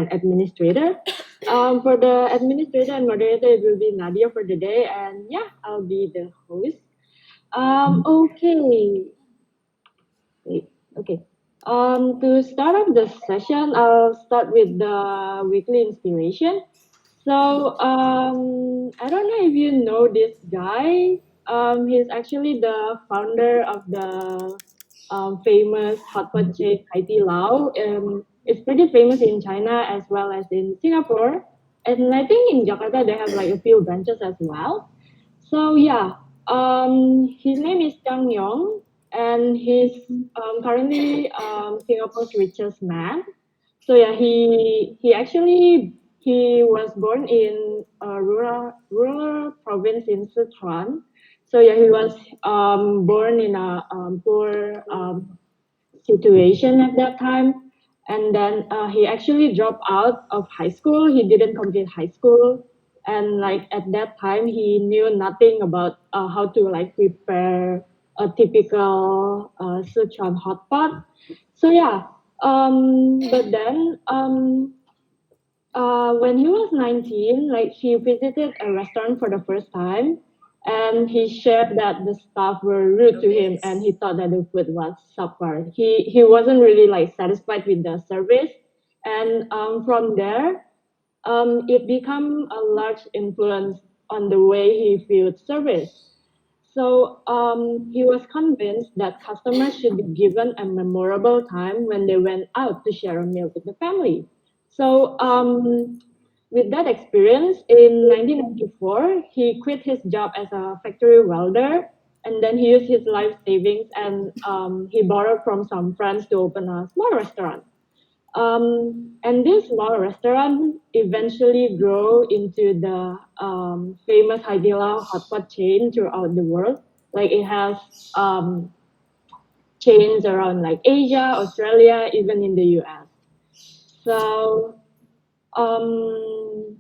administrator. For the administrator and moderator, it will be Nadia for the day, and yeah, I'll be the host. Okay. Wait, okay. To start off the session, I'll start with the weekly inspiration. So, I don't know if you know this guy. He's actually the founder of the famous hot pot chain Hai Di Lao. It's pretty famous in China as well as in Singapore. And I think in Jakarta they have like a few branches as well. So yeah, his name is Zhang Yong, and he's currently Singapore's richest man. So yeah, he was born in a rural province in Sichuan. So yeah, he was born in a poor situation at that time. And then he actually dropped out of high school. He didn't complete high school. And like at that time, he knew nothing about how to like prepare a typical Sichuan hot pot. So yeah, but then when he was 19, like he visited a restaurant for the first time, and he shared that the staff were rude to him, and he thought that the food was subpar. He wasn't really like satisfied with the service, and from there, it became a large influence on the way he viewed service. So he was convinced that customers should be given a memorable time when they went out to share a meal with the family. So with that experience, in 1994, he quit his job as a factory welder, and then he used his life savings and he borrowed from some friends to open a small restaurant. And this small restaurant eventually grew into the famous Hai Di Lao hot pot chain throughout the world. Like it has chains around like Asia, Australia, even in the US. So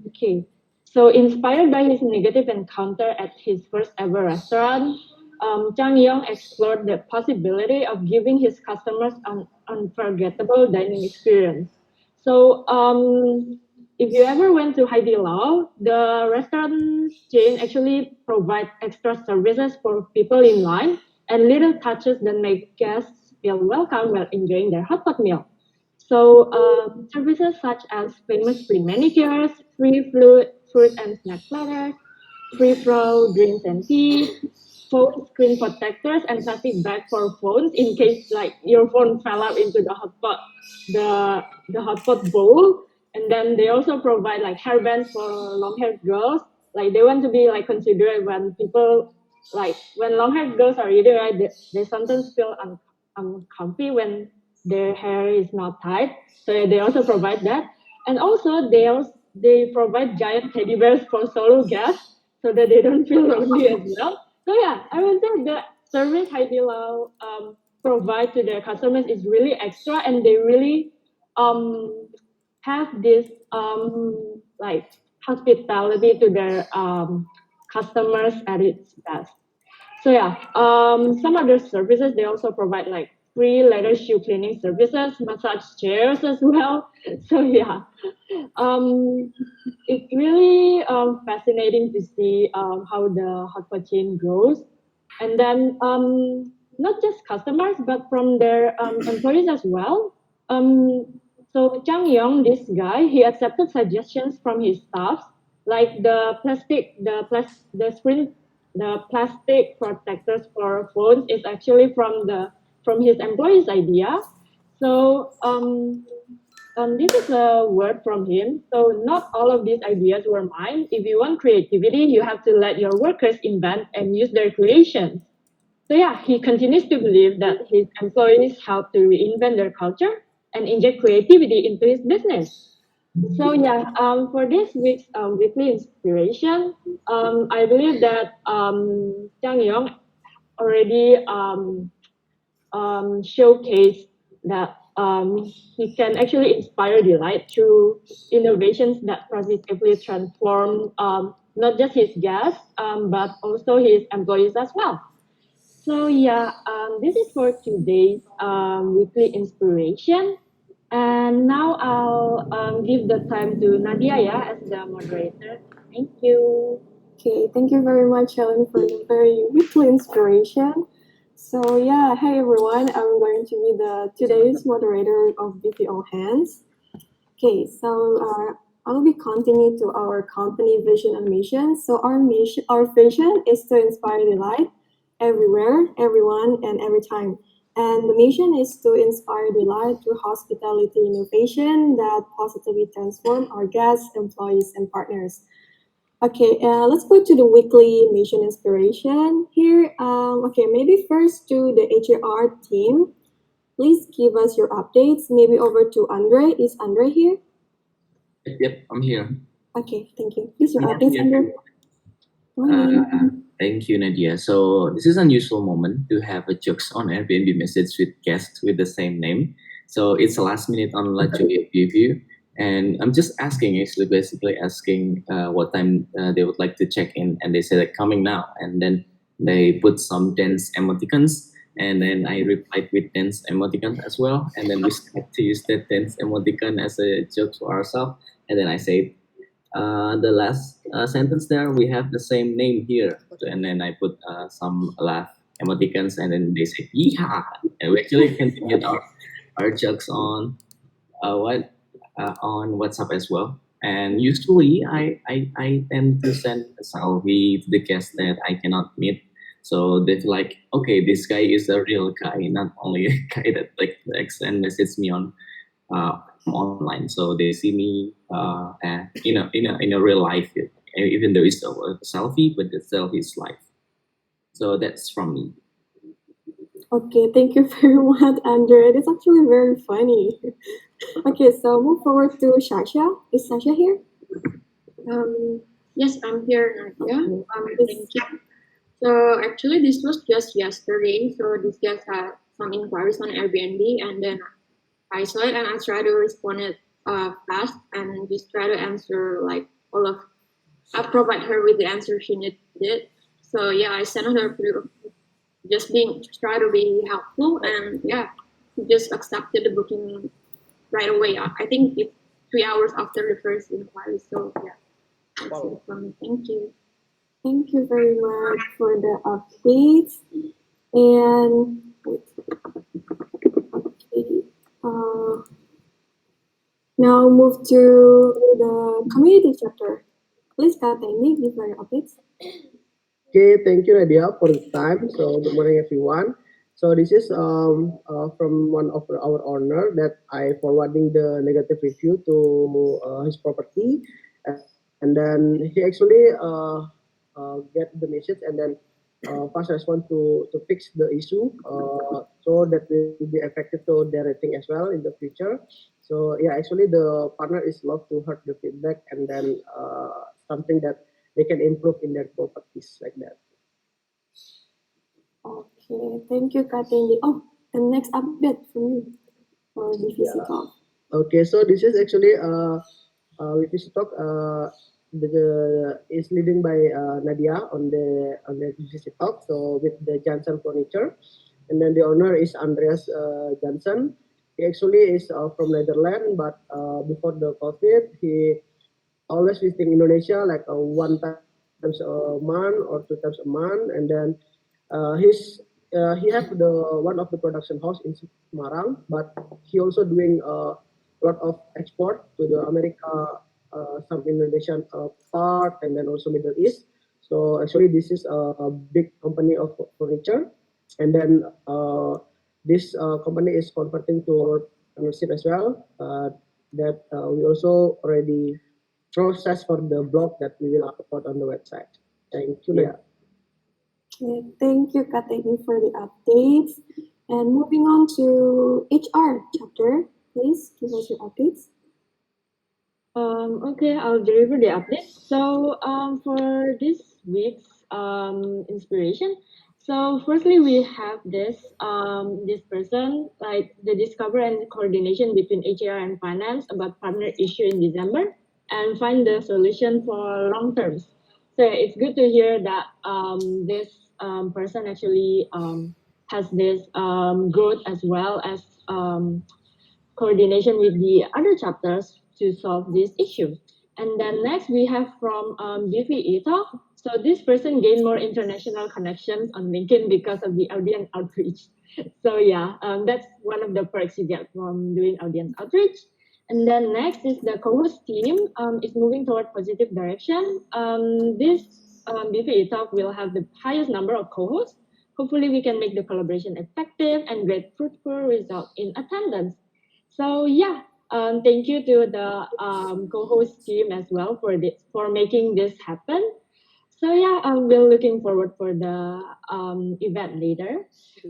okay. So inspired by his negative encounter at his first ever restaurant, Zhang Yong explored the possibility of giving his customers an unforgettable dining experience. So if you ever went to Hai Di Lao, the restaurant chain actually provides extra services for people in line and little touches that make guests feel welcome while enjoying their hot pot meal. So services such as famous free manicures, free fruit and snack platters, free flow drinks and tea, phone screen protectors, and plastic bag for phones in case like your phone fell out into the the hot pot bowl. And then they also provide like hairbands for long haired girls. Like they want to be like considerate when people like when long haired girls are eating, right? They sometimes feel uncomfy when their hair is not tied. So they also provide that. And also they provide giant teddy bears for solo guests so that they don't feel lonely as well. So yeah, I would say the service Hai Di Lao provide to their customers is really extra, and they really um, have this like hospitality to their customers at its best. So yeah, some other services they also provide like free leather shoe cleaning services, massage chairs as well. So yeah, um, it's really fascinating to see how the hot pot chain grows, and then not just customers but from their employees as well. Um, so Chang Yong, this guy, he accepted suggestions from his staff, like the screen, the plastic protectors for phones is actually from his employee's idea. So this is a word from him. So not all of these ideas were mine. If you want creativity, you have to let your workers invent and use their creations. So yeah, he continues to believe that his employees help to reinvent their culture and inject creativity into his business. So yeah, for this week's weekly inspiration, I believe that Zhang Yong already showcased that he can actually inspire delight through innovations that positively transform not just his guests but also his employees as well. So yeah, this is for today's weekly inspiration. And now I'll give the time to Nadia as the moderator. Thank you. Okay, thank you very much, Helen, for the very weekly inspiration. So yeah, hey everyone, I'm going to be the today's moderator of BPO Hands. Okay, so I'll be continuing to our company vision and mission. So our vision is to inspire delight everywhere, everyone, and every time. And the mission is to inspire delight through hospitality innovation that positively transform our guests, employees, and partners. Okay, let's go to the weekly mission inspiration here. Okay, maybe first to the HR team. Please give us your updates. Maybe over to Andre. Is Andre here? Yep, I'm here. Okay, thank you. Please your Good updates, morning, Andre. everyone. Morning. Thank you, Nadia. So this is an unusual moment to have a jokes on Airbnb message with guests with the same name. So it's a last minute on La Jolla preview, and I'm just asking, actually, basically asking what time they would like to check in, and they say that coming now, and then they put some dance emoticons, and then I replied with dance emoticons as well, and then we start to use that dance emoticon as a joke for ourselves, and then I say the last sentence there, we have the same name here. And then I put some laugh emoticons, and then they say, "Yeah." And we actually continued our jokes on WhatsApp as well. And usually, I tend to send a selfie to the guests that I cannot meet. So they feel like, okay, this guy is a real guy, not only a guy that like texts and message me on online, so they see me in a real life, even though it's a selfie, but the selfie is live. So that's from me. Okay, thank you very much, Andre. It's actually very funny. Okay, so move forward to Sasha. Is Sasha here? Yes, I'm here, Nadia. Thank you. So actually, this was just yesterday. So this just had some inquiries on Airbnb, and then I saw it and I tried to respond it fast and just try to answer like all of. I provide her with the answer she needed. So yeah, I sent her through just being try to be helpful, and yeah, she just accepted the booking right away. I think it's 3 hours after the first inquiry. So yeah, that's it from me. Thank you. Thank you very much for the updates. And okay, now move to the community chapter. Please, Kateni, give your updates. Okay, thank you, Nadia, for the time. So, good morning, everyone. So, this is from one of our owner that I forwarding the negative review to his property, and then he actually get the message and then fast respond to fix the issue, so that will be effective to their rating as well in the future. So, yeah, actually, the partner is love to heard the feedback and then something that they can improve in their properties like that. Okay, thank you, Kateni. Oh, the next update from you for DVC Talk. Okay, so this is actually with this talk is leading by Nadia on the DVC Talk. So with the Johnson Furniture, and then the owner is Andreas Johnson. He actually is from Netherlands, but before the COVID, he always visiting Indonesia like one times a month or two times a month, and then he have the one of the production house in Semarang, but he also doing a lot of export to the America, some Indonesian part, and then also Middle East. So actually, this is a big company of furniture, and then this company is converting to partnership as well. That we also already process for the blog that we will upload on the website. Thank you. Yeah. Okay, thank you, Kateni, for the updates. And moving on to HR chapter, please give us your updates. Okay, I'll deliver the update. So for this week's inspiration, so firstly we have this person like the discover and coordination between HR and finance about partner issue in December and find the solution for long terms. So it's good to hear that this person actually has this growth as well as coordination with the other chapters to solve this issue. And then next we have from BVE Talk. So this person gained more international connections on LinkedIn because of the audience outreach. So yeah, that's one of the perks you get from doing audience outreach. And then next is the co-host team is moving toward positive direction. This BVE Talk will have the highest number of co-hosts. Hopefully we can make the collaboration effective and get fruitful result in attendance. So yeah, thank you to the co-host team as well for making this happen. So yeah, we're looking forward for the event later.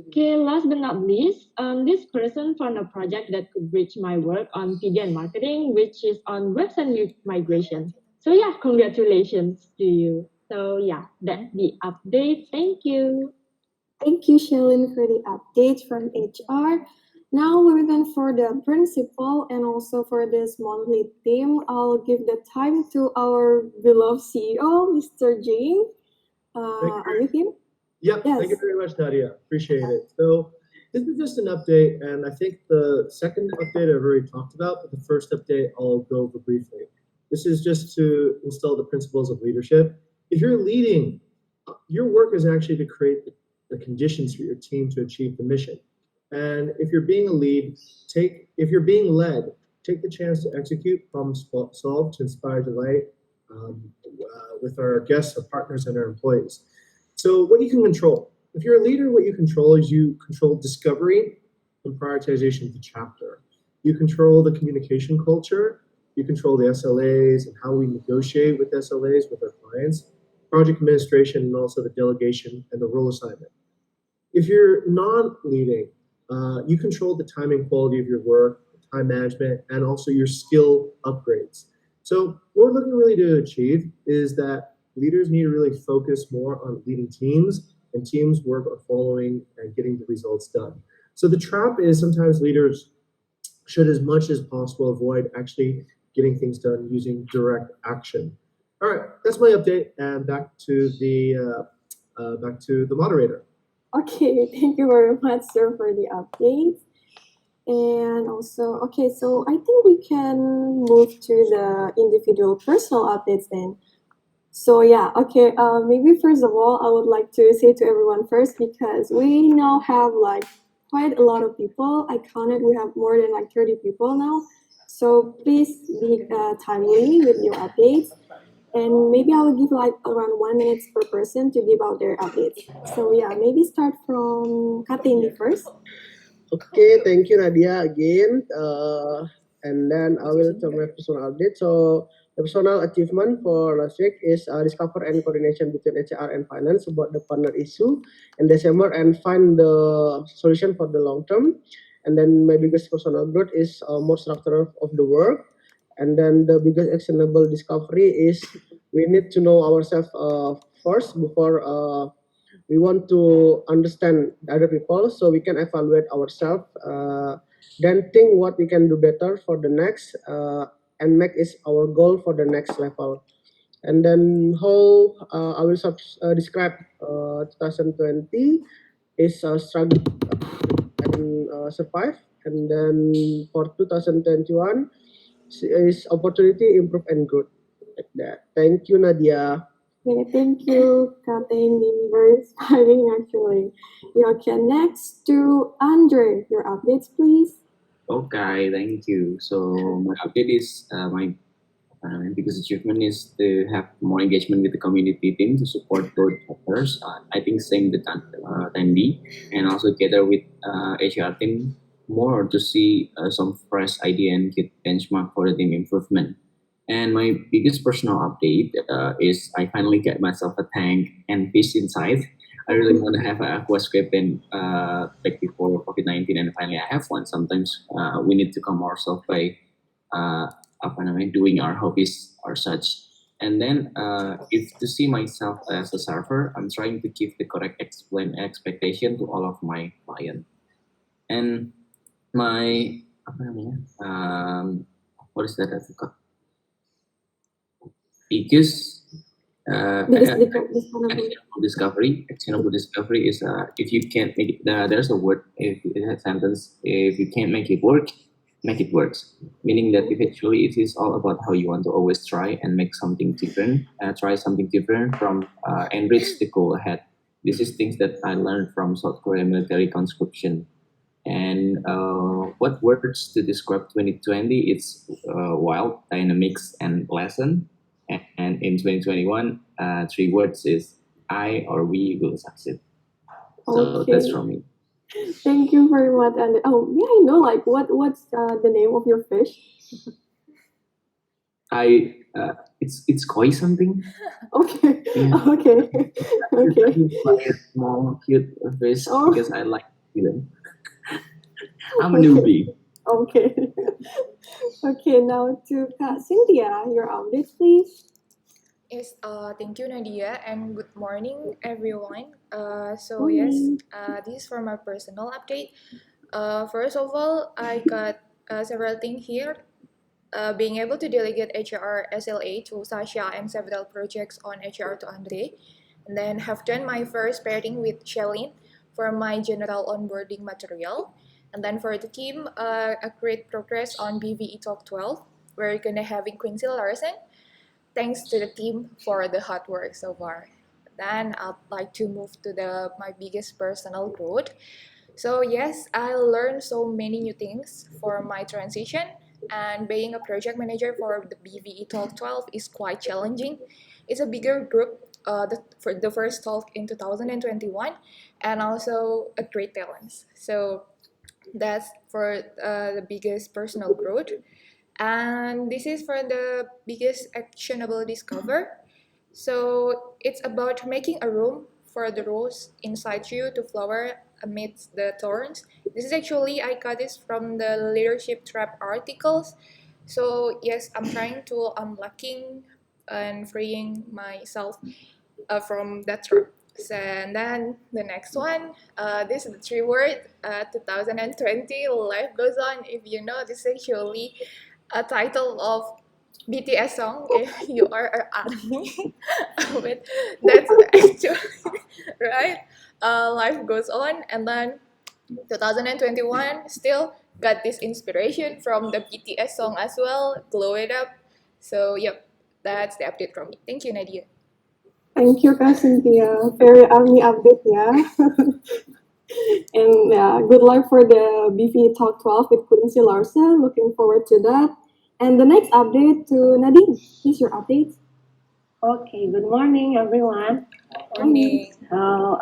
Okay, last but not least, this person found a project that could bridge my work on PD and marketing, which is on website migration. So yeah, congratulations to you. So yeah, that's the update. Thank you. Thank you, Shalin, for the updates from HR. Now we're going for the principal and also for this monthly theme. I'll give the time to our beloved CEO, Mr. Jane. Are you here? Yep, thank you Yes. very much, Nadia. Appreciate it. So this is just an update, and I think the second update I've already talked about, but the first update I'll go over briefly. This is just to install the principles of leadership. If you're leading, your work is actually to create the conditions for your team to achieve the mission. And if you're being a lead, if you're being led, take the chance to execute, problem solve, to inspire delight with our guests, our partners, and our employees. So what you can control. If you're a leader, what you control is you control discovery and prioritization of the chapter. You control the communication culture. You control the SLAs and how we negotiate with SLAs with our clients, project administration, and also the delegation and the role assignment. If you're non-leading, you control the time and quality of your work, time management, and also your skill upgrades. So what we're looking really to achieve is that leaders need to really focus more on leading teams, and teams work on following and getting the results done. So the trap is sometimes leaders should, as much as possible, avoid actually getting things done using direct action. All right, that's my update, and back to the moderator. Okay, thank you very much, sir, for the update. And also, okay, so I think we can move to the individual personal updates then. So yeah, okay, maybe first of all, I would like to say to everyone first, because we now have like quite a lot of people. I counted, we have more than like 30 people now. So please be timely with your updates. And maybe I will give like around 1 minute per person to give out their updates. So yeah, maybe start from Katini first. Okay, thank you Nadia again. And then I will tell my personal update. So the personal achievement for last week is discover and coordination between HR and finance about the partner issue in December and find the solution for the long term. And then my biggest personal growth is more structure of the work. And then the biggest actionable discovery is we need to know ourselves first before we want to understand other people so we can evaluate ourselves, then think what we can do better for the next, and make it our goal for the next level. And then how I will describe 2020 is a struggle and survive. And then for 2021 is opportunity, improve, and growth. Like that. Thank you, Nadia. Okay, thank you, Katini. Very inspiring, actually. Yeah, okay, next to Andre, your updates, please. Okay, thank you. So my update is my biggest achievement is to have more engagement with the community team to support both chapters. I think same the attendee and also together with HR team more to see some fresh idea and get benchmark for the team improvement. And my biggest personal update is I finally get myself a tank and fish inside. I really want to have an aquascape and like before COVID-19, and finally I have one. Sometimes we need to come ourselves by doing our hobbies or such. And then if to see myself as a server, I'm trying to give the correct expectation to all of my clients. And my what is that? I forgot. Because actionable discovery is if you can't make it, there's a word, if it has sentence, if you can't make it work, make it works. Meaning that eventually it is all about how you want to always try and make something different, try something different from enrich the goal ahead. This is things that I learned from South Korea military conscription. And what words to describe 2020? It's wild, dynamics, and lesson. And in 2021, three words is I or we will succeed. So that's Okay. from me. Thank you very much. And oh, may I know like what's the name of your fish? It's koi something. Okay. Yeah. Okay. Okay. Like small cute fish Oh. because I like them. I'm a newbie. Okay. Okay. Now to Kak Cynthia, your updates, please. Yes, thank you, Nadia, and good morning, everyone. So Morning. yes, this is for my personal update. First of all, I got several things here. Being able to delegate HR SLA to Sasha and several projects on HR to Andre, and then have done my first pairing with Shelin for my general onboarding material. And then for the team, a great progress on BVE Talk 12. We're gonna having Quincy Larson. Thanks to the team for the hard work so far. Then I'd like to move to my biggest personal growth. So yes, I learned so many new things for my transition, and being a project manager for the BVE Talk 12 is quite challenging. It's a bigger group for the first talk in 2021, and also a great talents. So that's for the biggest personal growth. And this is for the biggest actionable discover. So it's about making a room for the rose inside you to flower amidst the thorns. This is actually, I got this from the Leadership Trap articles. So yes, I'm trying to unlocking and freeing myself from that trap. So, and then the next one, this is the three word, 2020, life goes on. If you know, this is actually a title of BTS song if you are an army. But that's actually right. Life goes on, and then 2021 still got this inspiration from the BTS song as well. Glow it up. So yep, that's the update from me. Thank you, Nadia. Thank you, Kak Cynthia. Very army update, yeah. And yeah, good luck for the BV Talk 12 with Quincy Larson. Looking forward to that. And the next update to Nadine. Please your update. Okay, good morning, everyone. Morning. So,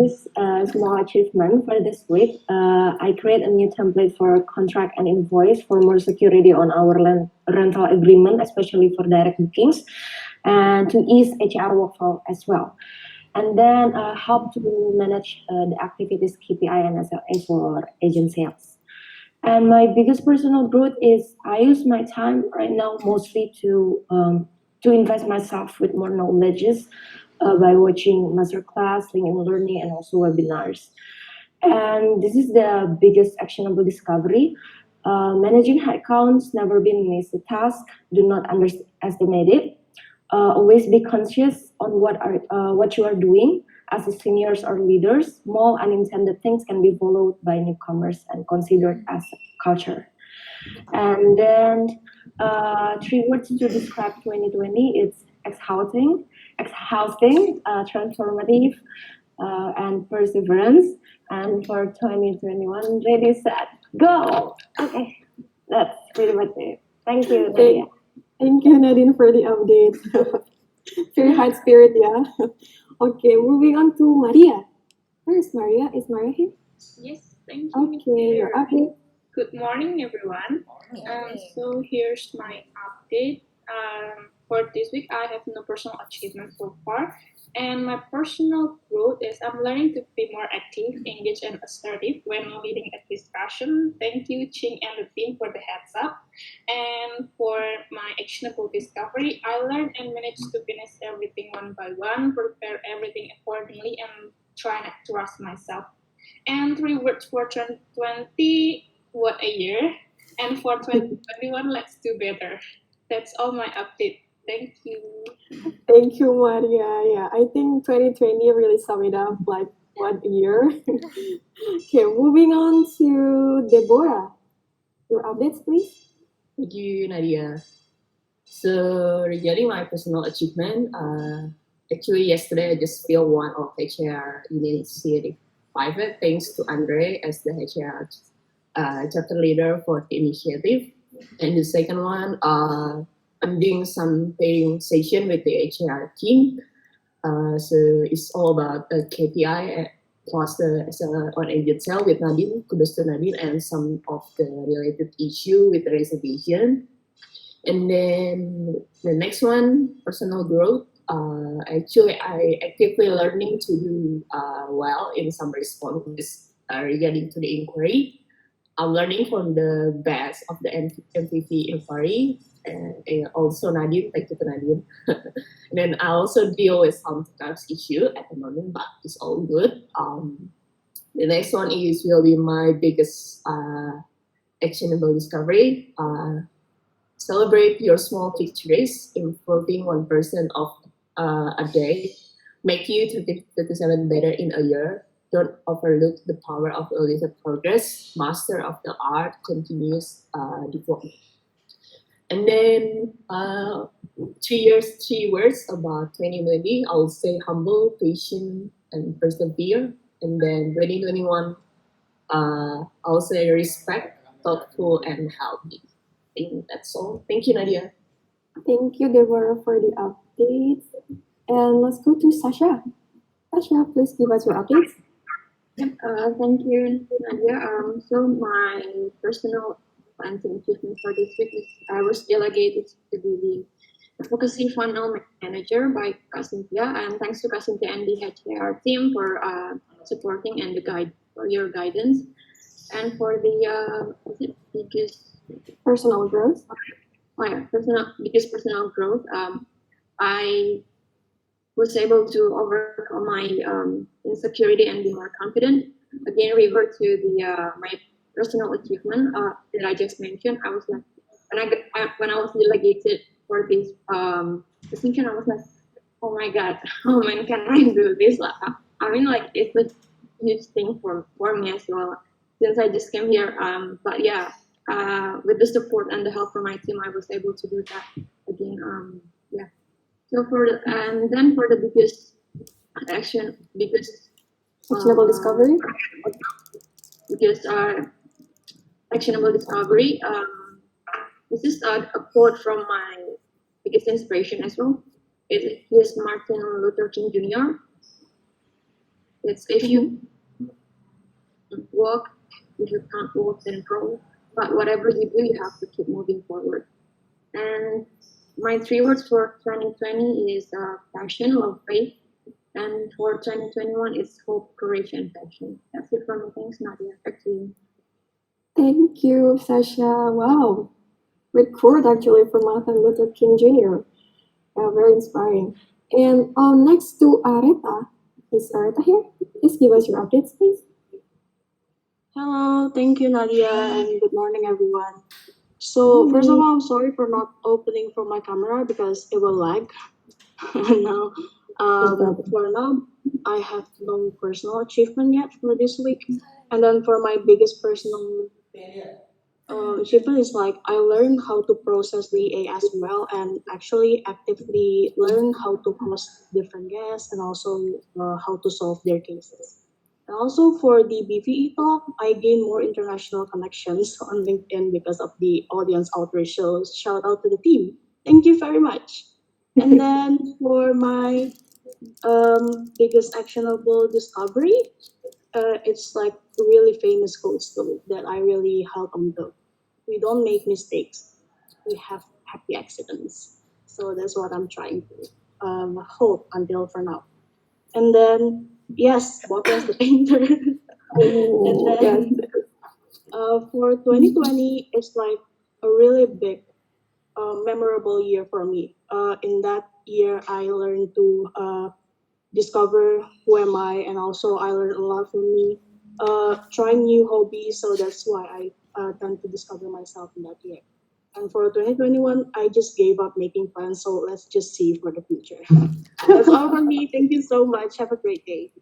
this is a small achievement for this week. I create a new template for contract and invoice for more security on our rental agreement, especially for direct bookings, and to ease HR workflow as well. And then help to manage the activities KPI and SLA for agent sales. And my biggest personal growth is I use my time right now mostly to invest myself with more knowledges by watching masterclass, LinkedIn Learning, and also webinars. And this is the biggest actionable discovery. Managing headcounts never been an easy task. Do not underestimate it. Always be conscious on what you are doing. As a seniors or leaders, small unintended things can be followed by newcomers and considered as culture. And then three words to describe 2020. It's exhausting, transformative, and perseverance. And for 2021, ready, set, go. Okay, that's pretty much it. Thank you, Nadia. Thank you, Nadine, for the update. Very high spirit, yeah. Okay, moving on to Maria. Where is Maria? Is Maria here? Yes, thank you. Okay, your update. Good morning, everyone. So here's my update. For this week, I have no personal achievement so far, and my personal growth is I'm learning to be more active, engaged, and assertive when leading a discussion. Thank you, Ching and the team, for the heads up. And for my actionable discovery, I learned and managed to finish everything one by one, prepare everything accordingly, and try not to rush myself. And three words for 2020, what a year. And for 2021, let's do better. That's all my update. Thank you. Thank you, Maria. Yeah, I think 2020 really sum it up like what a year. Okay, moving on to Deborah. Your updates, please. Thank you, Nadia. So regarding my personal achievement, actually yesterday I just filled one of HR initiative private thanks to Andre as the HR chapter leader for the initiative. And the second one, I'm doing some paying session with the HR team. So it's all about KPI plus the SLR on agent sale with Nadine, kudos to Nadine, and some of the related issue with the reservation. And then the next one, personal growth. Actually, I actively learning to do well in some responses regarding to the inquiry. I'm learning from the best of the MVP inquiry, and also Nadine, thank you to Nadine. And then I also deal with some tax issue at the moment, but it's all good. The next one will be my biggest actionable discovery. Celebrate your small victories, improving 1% of a day, make you 37 better in a year. Don't overlook the power of a little progress, master of the art, continuous development. And then 3 words about 2020. I will say humble, patient, and persevere. And then 2021, I'll say respect, thoughtful, and healthy. I think that's all. Thank you, Nadia. Thank you, Deborah, for the updates. And let's go to Sasha. Sasha, please give us your updates. Thank you, Nadia. So my personal plans and achievement for this week is I was delegated to be the advocacy funnel manager by Cynthia, and thanks to Cynthia and the HR team for supporting and the guide for your guidance. And for the biggest Personal growth. Biggest personal growth, I was able to overcome my insecurity and be more confident. Again, revert to the my personal achievement that I just mentioned. I was like, when I was delegated for this position, I was like, oh my god, how man can I do this? I mean, like it's a huge thing for me as well. Since I just came here, but yeah, with the support and the help from my team, I was able to do that again. Yeah. So and then for the biggest actionable discovery. Biggest actionable discovery. This is a quote from my biggest inspiration as well. It is Martin Luther King Jr. It's if you walk, if you can't walk, then crawl. But whatever you do, you have to keep moving forward. And my 3 words for 2020 is passion, love, faith. And for 2021, it's hope, courage, and passion. That's it for me. Thanks, Nadia. Back to you. Thank you, Sasha. Wow. Great quote actually from Martin Luther King Jr. Very inspiring. And next to Areta. Is Areta here? Please give us your updates, please. Hello, thank you, Nadia, and good morning, everyone. So, first of all, I'm sorry for not opening for my camera because it will lag. Now, for now, I have no personal achievement yet for this week. And then for my biggest personal achievement is like I learned how to process VA as well and actually actively learn how to host different guests and also how to solve their cases. And also for the BVE talk, I gained more international connections on LinkedIn because of the audience outreach shows. Shout out to the team. Thank you very much. And then for my biggest actionable discovery, it's like really famous quotes though that I really held on to. We don't make mistakes. We have happy accidents. So that's what I'm trying to hope until for now. And then yes, Bob was the painter. And then for 2020, it's like a really big, memorable year for me. In that year, I learned to discover who am I, and also I learned a lot from me. Trying new hobbies, so that's why I tend to discover myself in that year. And for 2021, I just gave up making plans, so let's just see for the future. That's all from me. Thank you so much. Have a great day.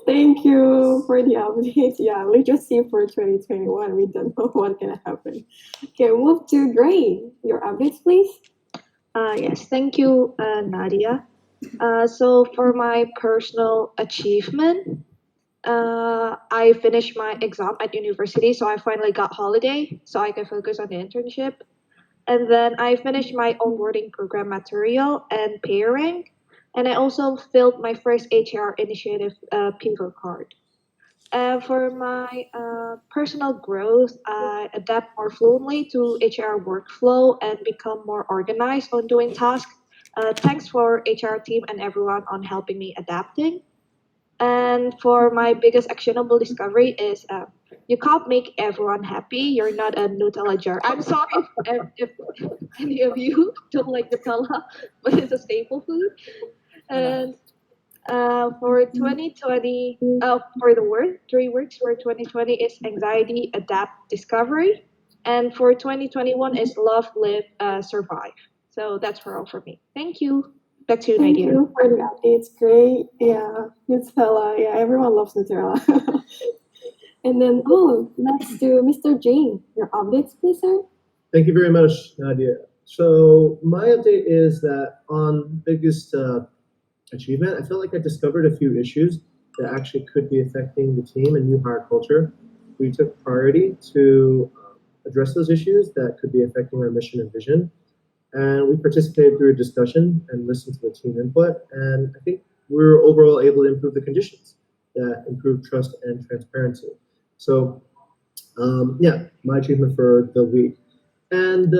Thank you for the update. Yeah, let's just see for 2021. We don't know what's gonna happen. Okay, move to Gray. Your updates, please. Yes, thank you, Nadia. So for my personal achievement, I finished my exam at university, so I finally got holiday, so I can focus on the internship. And then I finished my onboarding program material and pairing, and I also filled my first HR initiative people card. For my personal growth, I adapt more fluently to HR workflow and become more organized on doing tasks. Thanks for HR team and everyone on helping me adapting. And for my biggest actionable discovery is you can't make everyone happy. You're not a Nutella jar. I'm sorry if any of you don't like Nutella, but it's a staple food. And for 2020, for the word, 3 words for 2020 is anxiety, adapt, discovery. And for 2021 is love, live, survive. So that's for all for me. Thank you. Back to you, Thank Nadia. you for the updates. Great. Yeah, Nutella. Yeah, everyone loves Nutella. And then, next to Mr. Jane. Your updates, please, sir. Thank you very much, Nadia. So my update is that on biggest achievement, I feel like I discovered a few issues that actually could be affecting the team and new hire culture. We took priority to address those issues that could be affecting our mission and vision. And we participated through a discussion and listened to the team input. And I think we were overall able to improve the conditions that improve trust and transparency. So, yeah, my achievement for the week. And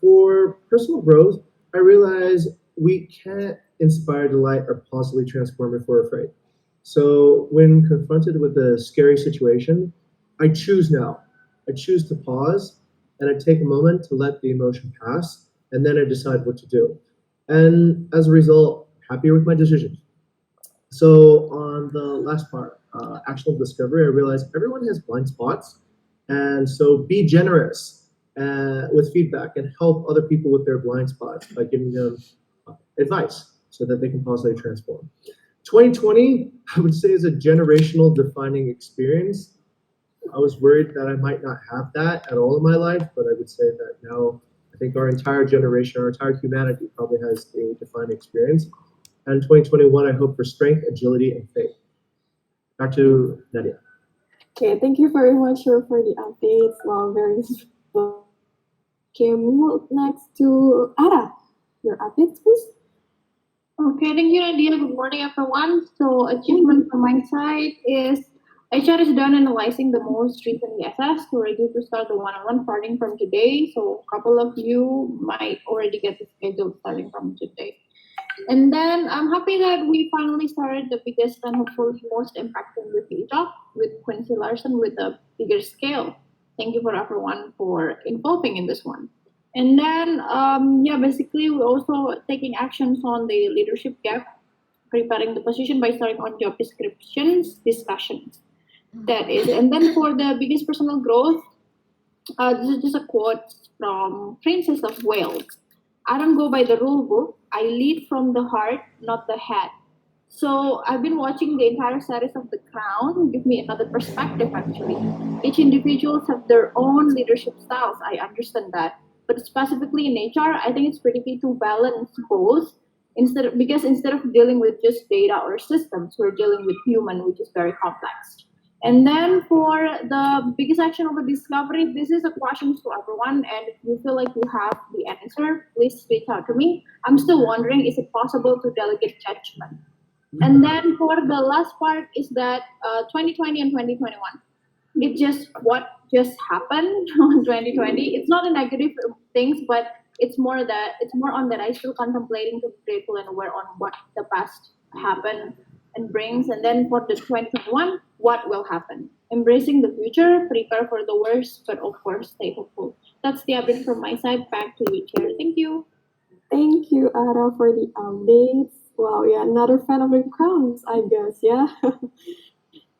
for personal growth, I realize we can't inspire, delight, or positively transform if we're afraid. So when confronted with a scary situation, I choose now. I choose to pause and I take a moment to let the emotion pass, and then I decide what to do. And as a result, happier with my decisions. So on the last part, actionable discovery, I realized everyone has blind spots, and so be generous with feedback and help other people with their blind spots by giving them advice so that they can positively transform. 2020, I would say, is a generational defining experience. I was worried that I might not have that at all in my life, but I would say that now I think our entire generation, our entire humanity probably has a defining experience. And 2021, I hope for strength, agility, and faith. Back to Nadia. Okay, thank you very much, sir, for the updates. Well, very useful. Okay, move next to Ara. Your updates, please. Okay, thank you, Nadia. Good morning, everyone. So, achievement from my side is HR is done analyzing the most recent ESS, so ready to start the one-on-one starting from today. So, a couple of you might already get the schedule starting from today. And then I'm happy that we finally started the biggest and hopefully most impactful review talk with Quincy Larson with a bigger scale. Thank you for everyone for involving in this one. And then, yeah, basically we're also taking actions on the leadership gap, preparing the position by starting on job descriptions, discussions. That is, and then for the biggest personal growth, this is just a quote from Princess of Wales. I don't go by the rule book. I lead from the heart, not the head. So I've been watching the entire series of The Crown. Give me another perspective, actually. Each individuals have their own leadership styles. I understand that, but specifically in HR, I think it's pretty key to balance both. Because instead of dealing with just data or systems, we're dealing with human, which is very complex. And then for the biggest action of a discovery, this is a question to everyone. And if you feel like you have the answer, please reach out to me. I'm still wondering, is it possible to delegate judgment? And then for the last part is that 2020 and 2021, it's just what just happened on 2020. It's not a negative things, but it's more on that I still contemplating to be grateful and aware on what the past happened and brings. And then for the 2021, what will happen? Embracing the future, prepare for the worst, but of course stay hopeful. That's the update from my side. Back to you, Chair. Thank you. Thank you, Ara, for the updates. Wow, yeah, another fan of the crowns, I guess, yeah.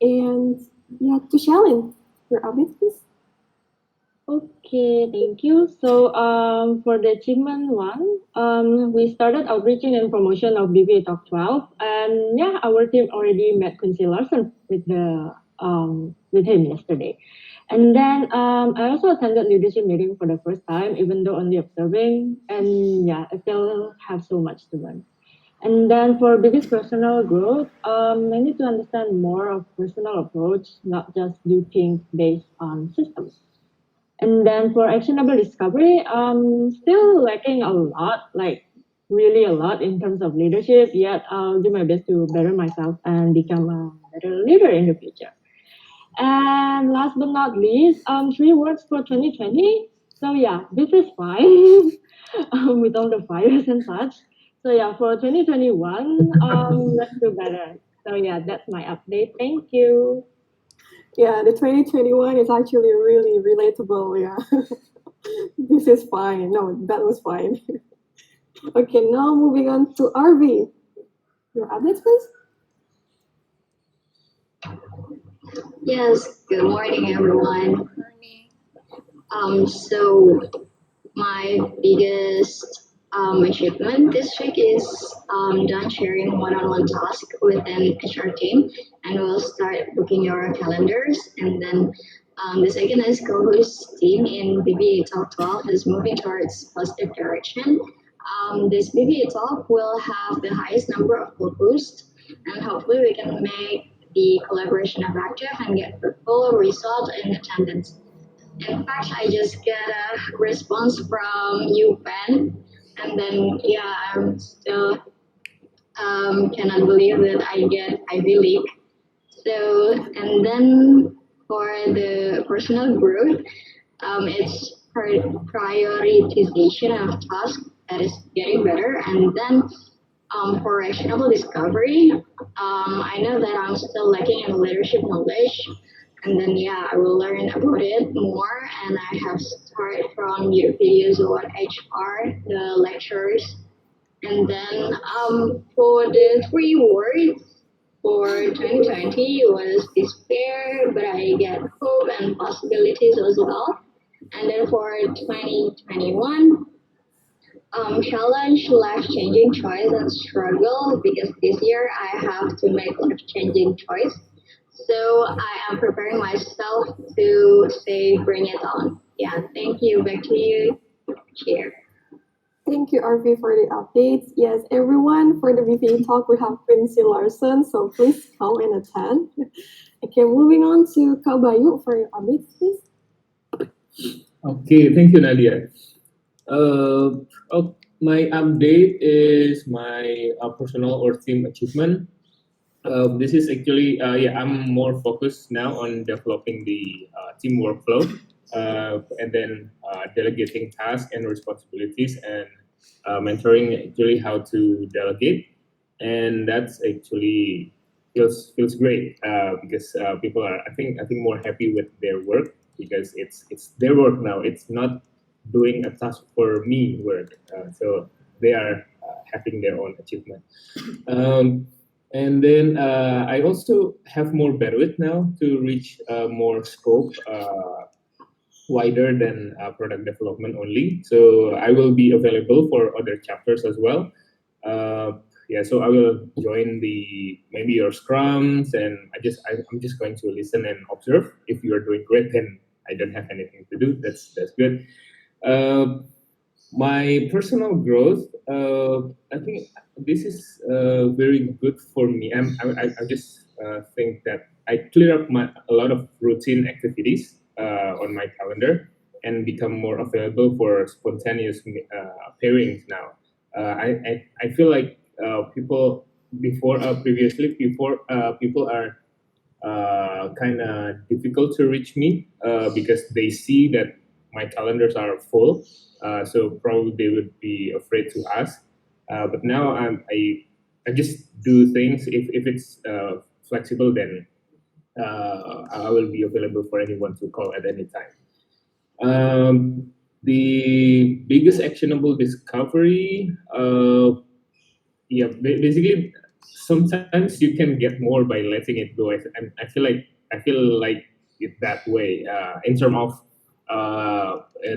And yeah, to Shalin, your updates, please. Okay, thank you. So, for the achievement one, we started outreaching and promotion of BBA Talk 12, and yeah, our team already met Quincy Larson with him yesterday, and then I also attended leadership meeting for the first time, even though only observing, and yeah, I still have so much to learn. And then for biggest personal growth, I need to understand more of personal approach, not just do things based on systems. And then for actionable discovery, still lacking a lot, like really a lot in terms of leadership. Yet I'll do my best to better myself and become a better leader in the future. And last but not least, three words for 2020. So yeah, this is fine with all the fires and such. So yeah, for 2021, let's do better. So yeah, that's my update. Thank you. Yeah, the 2021 is actually really relatable. Yeah, this is fine. No, that was fine. Okay, now moving on to RV. Your updates, please. Yes, good morning, everyone. So my biggest achievement this week is done sharing one-on-one task with an HR team, and we'll start booking your calendars. And then the second is co-host team in BBA Talk 12 is moving towards positive direction. This BBA Talk will have the highest number of co-hosts, and hopefully we can make the collaboration effective and get the full result in attendance. In fact, I just got a response from UPenn, and then yeah, I'm still cannot believe that I get Ivy League. So, and then for the personal growth, it's prioritization of tasks that is getting better, and then for actionable discovery, I know that I'm still lacking in leadership knowledge. And then, yeah, I will learn about it more. And I have started from YouTube videos about HR, the lectures. And then for the three words for 2020 was despair, but I get hope and possibilities as well. And then for 2021, challenge, life-changing choice and struggle because this year I have to make life-changing choice. So I am preparing myself to say bring it on. Yeah, thank you. Back to you, Chair. Thank you, RV, for the updates. Yes, everyone, for the BPA talk, we have Quincy Larson, so please come and attend. Okay, moving on to Kak Bayu for your updates, please. Okay, thank you, Nadia. My update is my personal or team achievement. This is actually, yeah, I'm more focused now on developing the team workflow and then delegating tasks and responsibilities and mentoring actually how to delegate. And that's actually feels great because people are, I think more happy with their work because it's their work now. It's not doing a task for me work. So they are having their own achievement. And then I also have more bandwidth now to reach more scope wider than product development only. So I will be available for other chapters as well. Yeah, so I will join the maybe your scrums, and I'm just going to listen and observe. If you are doing great, then I don't have anything to do. That's good. My personal growth, I think this is very good for me. I just think that I clear up a lot of routine activities on my calendar and become more available for spontaneous pairings now. I feel like people before previously before people are kind of difficult to reach me because they see that my calendars are full. So probably they would be afraid to ask. But now I just do things. If it's flexible, then I will be available for anyone to call at any time. The biggest actionable discovery, yeah, basically, sometimes you can get more by letting it go. I feel like it that way in terms of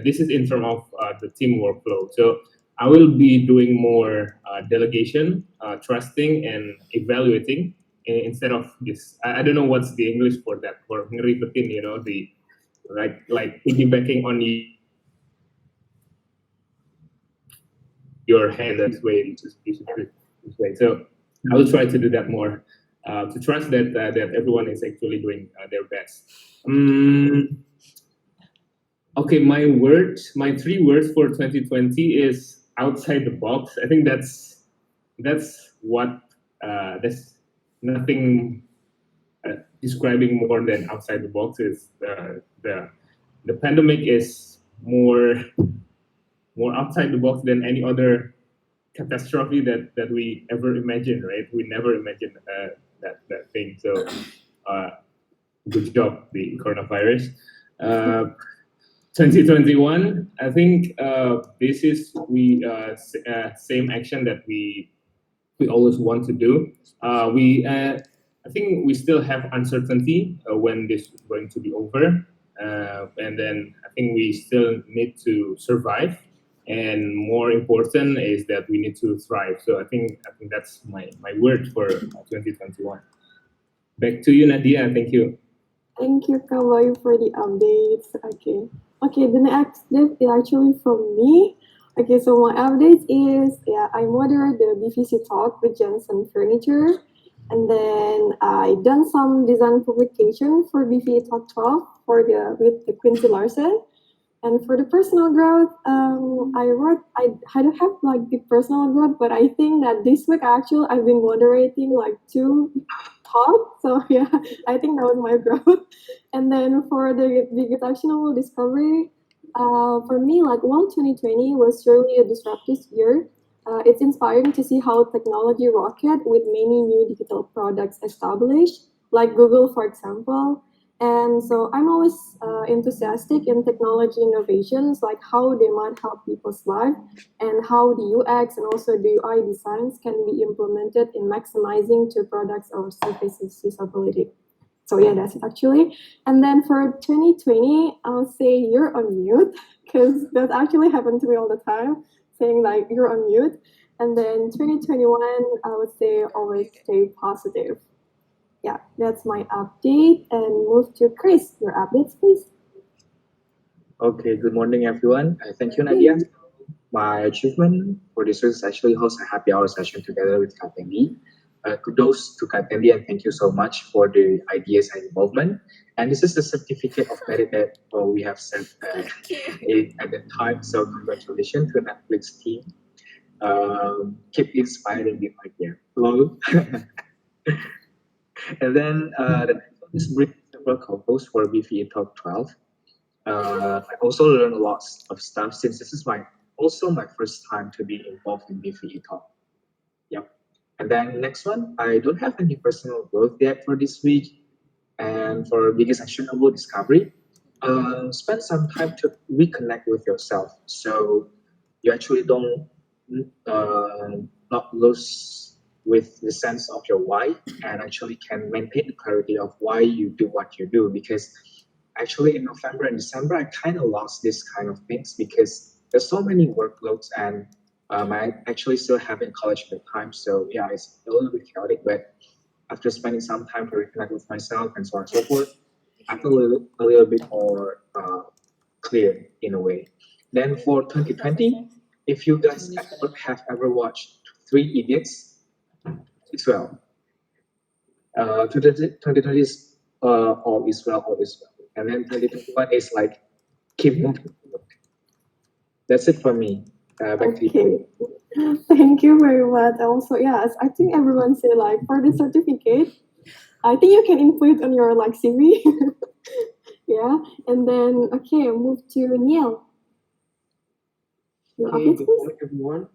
this is in terms of the team workflow. So I will be doing more delegation, trusting, and evaluating instead of this. I don't know what's the English for that. For ngeribetin, the like piggybacking on your hand. That's way you should do it this way. So I will try to do that more. To trust that that everyone is actually doing their best. Okay, my 3 words for 2020 is outside the box. I think that's what that's nothing describing more than outside the box is the pandemic is more outside the box than any other catastrophe that we ever imagined, right? We never imagined that thing. So good job, the coronavirus. 2021, I think this is same action that we always want to do. I think we still have uncertainty when this is going to be over, and then I think we still need to survive. And more important is that we need to thrive. So I think that's my word for 2021. Back to you, Nadia. Thank you. Thank you, Kawai, for the updates. Okay, the next update is actually from me. Okay, so my update is, I moderate the BVC talk with Jensen Furniture. And then I done some design publication for BVA Talk 12 with the Quincy Larson. And for the personal growth, I don't have like the personal growth, but I think that this week actually I've been moderating like 2 talks. So yeah, I think that was my growth. And then for the biggest actionable discovery, for me, like 2020 was surely a disruptive year. It's inspiring to see how technology rocket with many new digital products established, like Google, for example. And so I'm always enthusiastic in technology innovations, like how they might help people's life and how the UX and also the UI designs can be implemented in maximizing to products or services usability. So yeah, that's it actually. And then for 2020, I'll say you're on mute because that actually happened to me all the time, saying like you're on mute. And then 2021, I would say always stay positive. Yeah, that's my update. And move to Chris. Your updates, please. Okay, good morning, everyone. Thank you, Nadia. My achievement for this week is actually host a happy hour session together with Katendi. Kudos to Katendi and thank you so much for the ideas and involvement. And this is the certificate of merit that we have sent at the time. So congratulations to Netflix team. Keep inspiring the idea. Hello. And then the next one is bring several co-hosts for BVE Talk 12. I also learned a lot of stuff since this is my first time to be involved in BVE Talk. Yep. And then next one, I don't have any personal growth yet for this week. And for biggest actionable discovery, spend some time to reconnect with yourself. So you actually don't not lose with the sense of your why and actually can maintain the clarity of why you do what you do. Because actually in November and December, I kind of lost this kind of things because there's so many workloads and I actually still have in college at the time. So yeah, it's a little bit chaotic, but after spending some time to reconnect with myself and so on and so forth, I feel a little bit more clear in a way. Then for 2020, if you guys have ever watched 3 Idiots, it's well. 2020 is all is well, all is well. And then 2021 is like keep moving. That's it for me. Back to you. Thank you very much. Also, yes, I think everyone say like for the certificate, I think you can input it on your like CV. Yeah, and then okay, move to Neil. Your Okay, updates, good please. morning, everyone.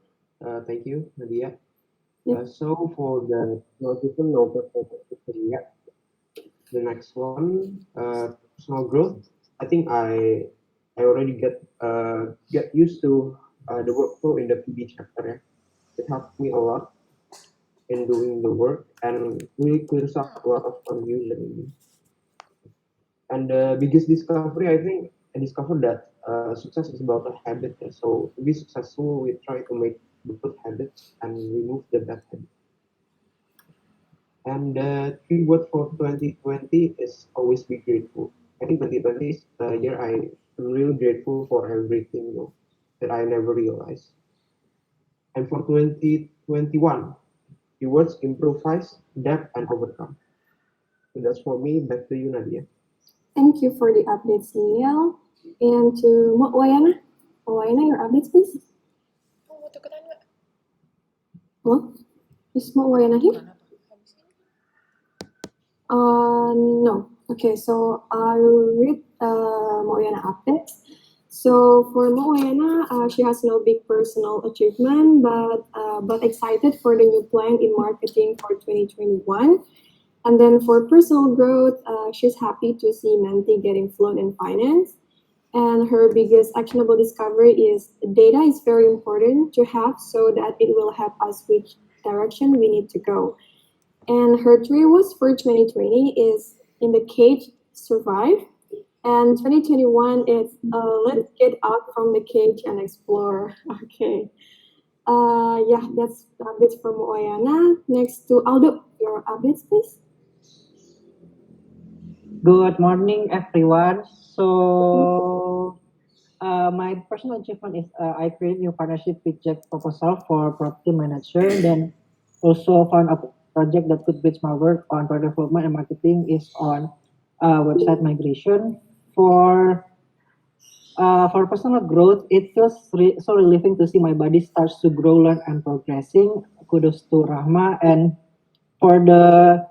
Thank you, Nadia. Yep. So for the notification over yet, the next one, personal growth. I think I already get used to the workflow in the PB chapter. Yeah. It helped me a lot in doing the work and really clears up a lot of confusion. And the biggest discovery, I think, I discovered that success is about a habit. So to be successful, we try to make the good habits and remove the bad habits. And the three word for 2020 is always be grateful. I think 2020 is a year I am really grateful for everything, that I never realized. And for 2021, keywords improvise, adapt, and overcome. So that's for me. Back to you, Nadia. Thank you for the updates, Neil. And to Wayana. Wayana, your updates, please. Hello? Is Wayana here? No. Okay, so I'll read Moyana updates. So for Moyana, she has no big personal achievement, but excited for the new plan in marketing for 2021. And then for personal growth, she's happy to see Menti getting fluent in finance. And her biggest actionable discovery is data is very important to have so that it will help us which direction we need to go. And her three words for 2020 is in the cage, survive. And 2021 is let's get out from the cage and explore. Okay. Yeah, that's updates from Oyana. Next to Aldo, your updates, please. Good morning, everyone. So, my personal achievement is I created new partnership with Jack Proposal for property manager. Then also found a project that could bridge my work on product development and marketing is on website migration. For personal growth, it feels so relieving to see my body starts to grow, learn, and progressing. Kudos to Rahma. And for the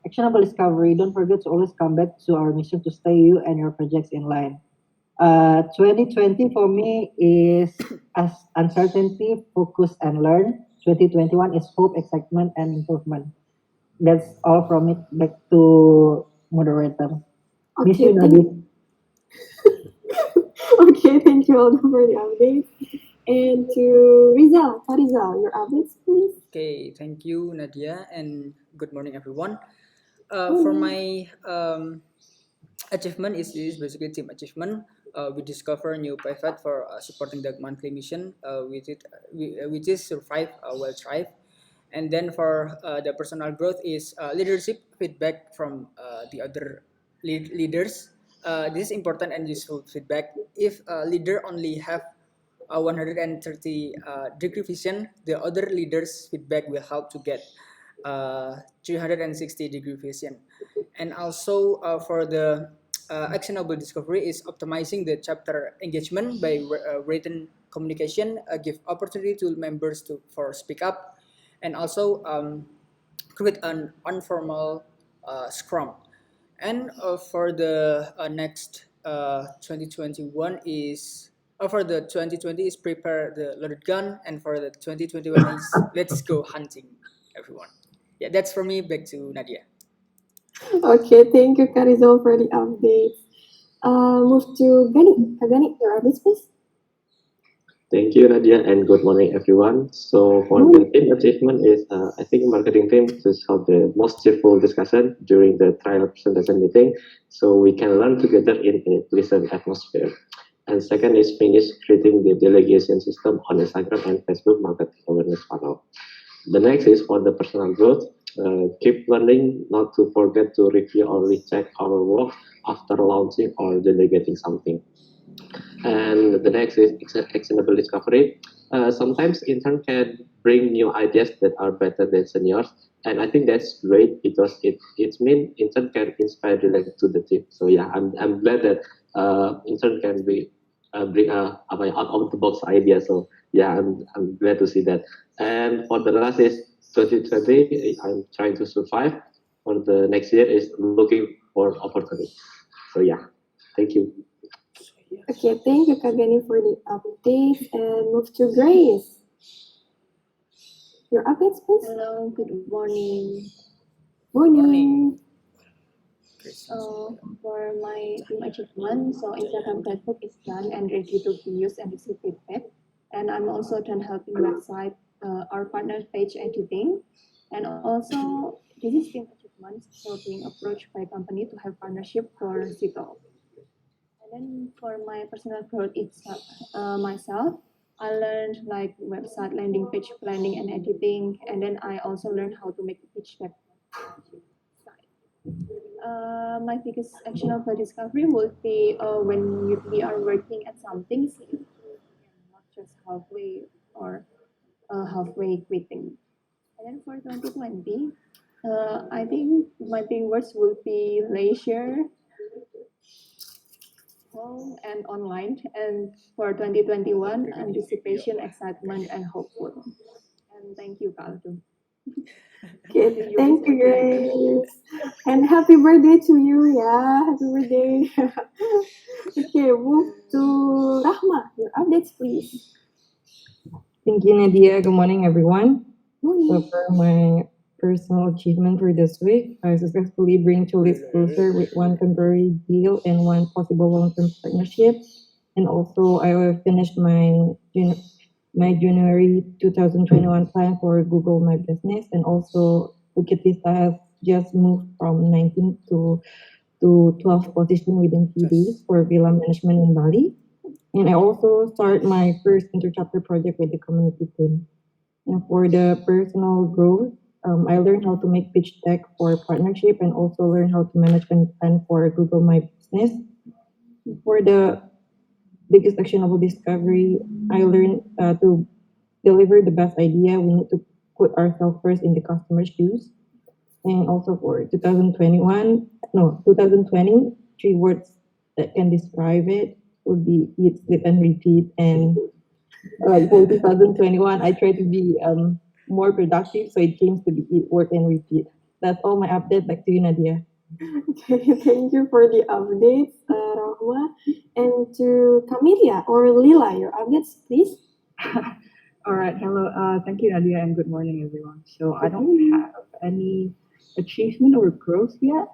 actionable discovery, don't forget to always come back to our mission to stay you and your projects in line. 2020 for me is as uncertainty, focus, and learn. 2021 is hope, excitement, and improvement. That's all from it. Back to moderator. Miss you, Nadia. Okay, thank you all for the update. And to Rizal, Rizal, your updates, please. Okay, thank you, Nadia, and good morning, everyone. Good For morning. my achievement is basically team achievement. We discover new pivot for supporting the monthly mission, which is survive while thrive. And then for the personal growth is leadership feedback from the other leaders. This is important and useful feedback. If a leader only have a 130 degree vision, the other leaders feedback will help to get 360-degree vision. And also for the actionable discovery is optimizing the chapter engagement by written communication, give opportunity to members for speak up, and also create an informal scrum. And for the next 2021 is for the 2020 is prepare the loaded gun, and for the 2021 is let's go hunting, everyone. Yeah, that's for me. Back to Nadia. Okay, thank you, Karizal, for the updates. Move to Gani. Gani, your updates, please. Thank you, Nadia, and good morning, everyone. So for the team achievement is, I think marketing team just held the most cheerful discussion during the trial presentation meeting, so we can learn together in a pleasant atmosphere. And second is finish creating the delegation system on Instagram and Facebook market awareness funnel. The next is for the personal growth. Keep learning, not to forget to review or recheck our work after launching or delegating something. And the next is actionable discovery. Sometimes intern can bring new ideas that are better than seniors, and I think that's great because it means intern can inspire related to the team. So yeah, I'm glad that intern can bring out of the box idea. So yeah, I'm glad to see that. And for the last is 2020, I'm trying to survive. For the next year is looking for opportunity. So yeah, thank you. Okay, thank you, Kagani, for the updates. And move to Grace. Your updates, please. Hello, good morning. Morning. So for my team achievement, so Instagram playbook is done and ready to be used and receive feedback. And I'm also done helping website, our partner page editing. And also, this is team achievement, so being approached by company to have partnership for Zito. Then for my personal growth itself, myself, I learned like website landing page planning and editing, and then I also learned how to make a pitch deck. My biggest actionable discovery would be when we are working at something, not just halfway or halfway quitting. And then for 2020, I think my big words would be leisure, home, and online. And for 2021, anticipation, excitement, and hopeful. And thank you, Kaltum. Okay, thank you, Grace. And happy birthday to you, yeah. Happy birthday. Okay, move to Rahma. Your updates, please. Thank you, Nadia. Good morning, everyone. Morning. So for my personal achievement for this week, I successfully bring two leads closer with one temporary deal and one possible long-term partnership. And also, I will finish my January 2021 plan for Google My Business. And also, Bukit Vista has just moved from 19 to 12 position within 2 days for villa management in Bali. And I also start my first interchapter project with the community team. And for the personal growth, I learned how to make pitch deck for partnership and also learn how to manage and plan for Google My Business. For the biggest actionable discovery, I learned to deliver the best idea. We need to put ourselves first in the customer's shoes. And also for 2020, three words that can describe it would be eat, sleep, and repeat. And like for 2021, I try to be more productive, so it changed to be eat, work, and repeat. That's all my update. Back to you, Nadia. Okay, thank you for the updates, Rahma. And to Camelia or Lila, your updates, please. All right. Hello. Thank you, Nadia, and good morning, everyone. So I don't have any achievement or growth yet,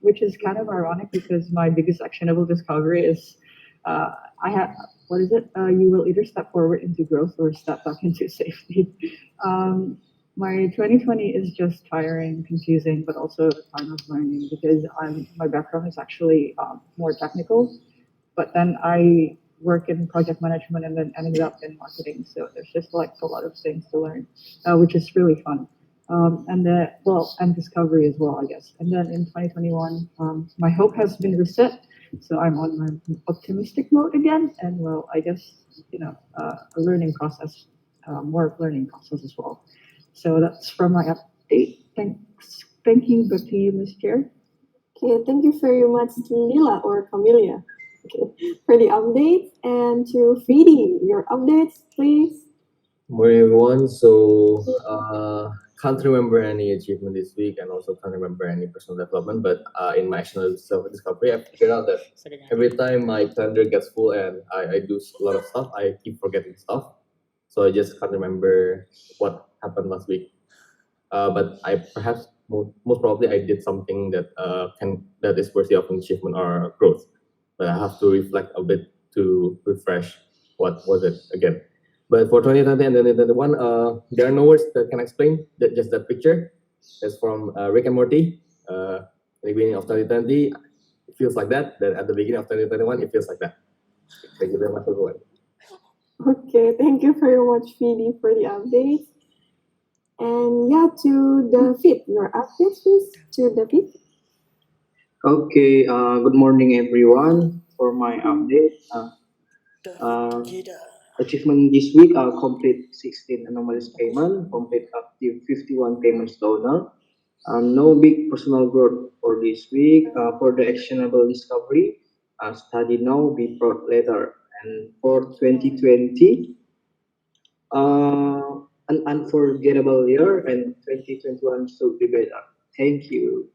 which is kind of ironic because my biggest actionable discovery is I have what is it? You will either step forward into growth or step back into safety. My 2020 is just tiring, confusing, but also a time of learning because my background is actually more technical, but then I work in project management and then ended up in marketing. So there's just like a lot of things to learn, which is really fun. And discovery as well, I guess. And then in 2021, my hope has been reset. So I'm on my optimistic mode again. And well, I guess, a learning process, more learning process as well. So that's from my update. Thanks. Thank you. Back to you, Ms. Chair. Okay, thank you very much to Lila or Camelia, for the updates. And to Fidi, your updates, please. Morning, everyone. So, can't remember any achievement this week, and also can't remember any personal development. But in my actual self-discovery, I figured out that every time my calendar gets full and I do a lot of stuff, I keep forgetting stuff. So I just can't remember what happened last week. But I perhaps most probably I did something that is worthy of an achievement or growth. But I have to reflect a bit to refresh what was it again. But for 2020 and 2021, there are no words that can explain just that picture. It's from Rick and Morty. At the beginning of 2020, it feels like that. Then at the beginning of 2021, it feels like that. Thank you very much, everyone. Okay, thank you very much, Fidi, for the updates. And yeah, to David, your updates, please. To David. Okay, good morning everyone. For my update, achievement this week, complete 16 anomalous payment, complete active 51 payments donor. No big personal growth for this week. For the actionable discovery, study now, be proud later. And for 2020, an unforgettable year, and 2021 should be better. Thank you.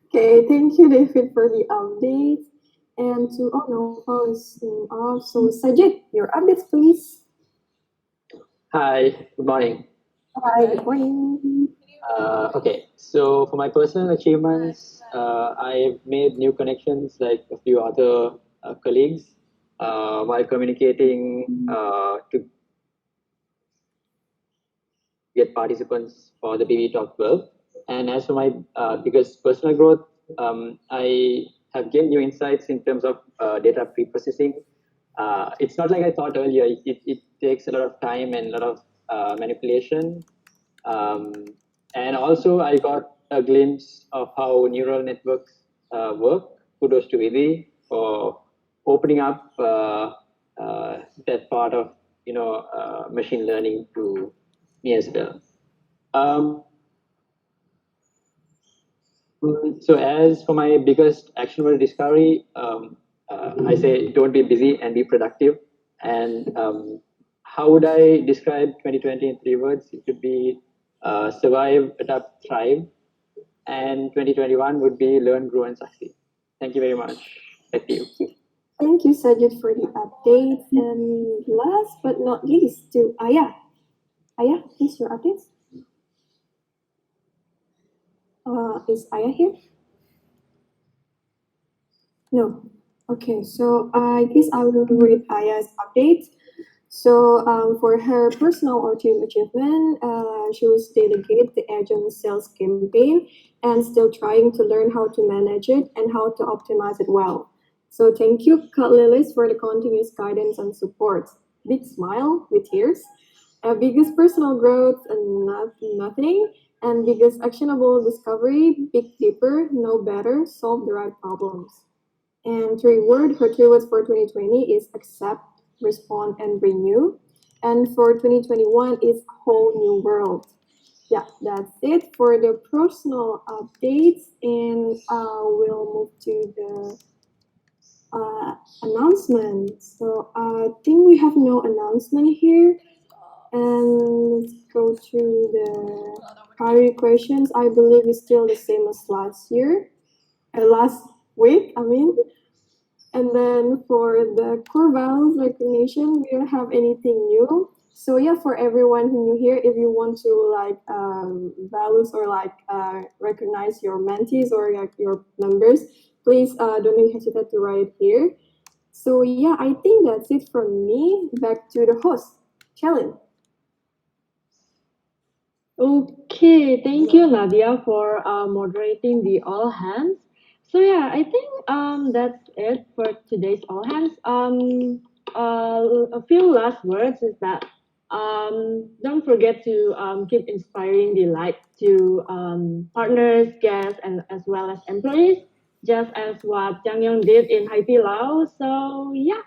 Okay, thank you, David, for the updates. And to no, phones off. So Sajid, your updates, please. Hi, good morning. Hi, good morning. Okay, so for my personal achievements, I've made new connections like a few other colleagues while communicating to get participants for the PV Talk 12. And as for my biggest personal growth, I have gained new insights in terms of data pre-processing. It's not like I thought earlier. It takes a lot of time and a lot of manipulation. And also, I got a glimpse of how neural networks work. Kudos to Vidhi for opening up that part of machine learning to me as well. So as for my biggest actionable discovery, I say don't be busy and be productive. And how would I describe 2020 in 3 words? It would be survive, adapt, thrive. And 2021 would be learn, grow, and succeed. Thank you very much. Back to you. Thank you, Sajid, for the update. And last but not least, to Aya. Aya, please your updates. Is Aya here? No. Okay, so I guess I will read Aya's update. So for her personal or team achievement, she was dedicated to agent sales campaign and still trying to learn how to manage it and how to optimize it well. So thank you, Kak Lilis, for the continuous guidance and support. Big smile with tears. Biggest personal growth and nothing. And biggest actionable discovery, dig deeper, know better, solve the right problems. And her 3 words for 2020 is accept, respond, and renew. And for 2021 is whole new world. Yeah, that's it for the personal updates. And we'll move to the announcement. So I think we have no announcement here. And let's go to the priority questions. I believe it's still the same as last week, I mean. And then for the core values recognition, we don't have anything new. So yeah, for everyone who new here, if you want to values or recognize your mentees or your members, please don't hesitate to write it here. So yeah, I think that's it from me. Back to the host, Challenge. Okay, thank you, Nadia, for moderating the all hands. So yeah, I think that's it for today's all hands. A few last words is that don't forget to keep inspiring the light to partners, guests, and as well as employees, just as what Jang Yong did in Haiti Lao. So yeah,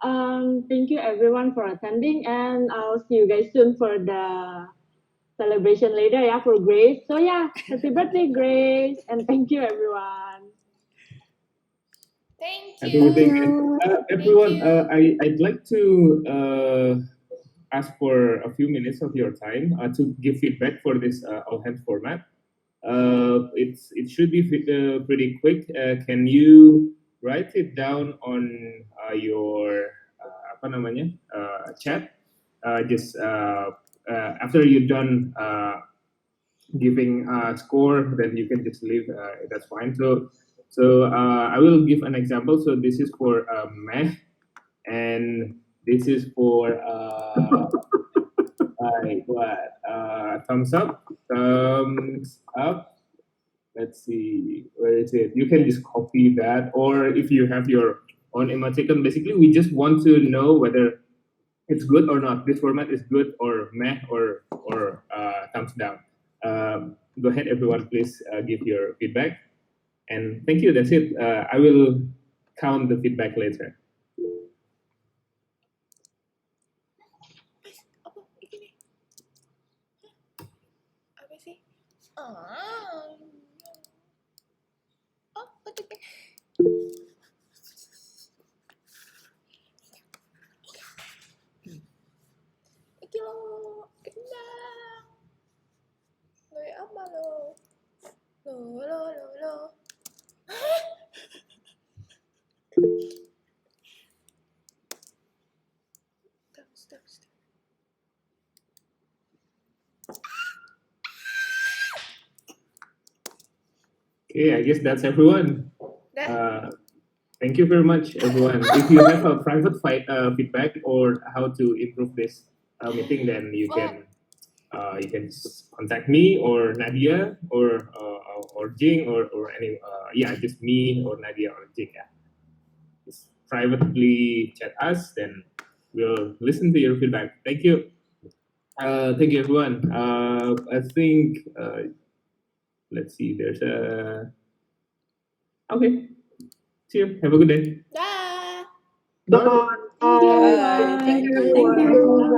thank you everyone for attending, and I'll see you guys soon for the celebration later, yeah, for Grace. So yeah, happy birthday, Grace, and thank you, everyone. Happy birthday, everyone. I'd like to ask for a few minutes of your time to give feedback for this all hands format. It should be pretty quick. Can you write it down on your apa namanya chat? Just after you're done giving a score, then you can just leave. That's fine. So I will give an example. So this is for math, and this is for thumbs up, thumbs up. Let's see, where is it? You can just copy that, or if you have your own emoticon, basically we just want to know whether it's good or not. This format is good or meh or thumbs down. Go ahead, everyone, please give your feedback. And thank you, that's it. I will count the feedback later. Iki lo, gendang. Lo ya apa lo? Lo. Stop. Okay, I guess that's everyone. Thank you very much, everyone. If you have a private feedback or how to improve this meeting, then you can contact me or Nadia or Jing or any yeah, just me or Nadia or Jika. Just privately chat us, then we'll listen to your feedback. Thank you. Thank you, everyone. I think, let's see, there's a... Okay. See you. Have a good day. Dah. Bye. Bye. Thank you. Thank you.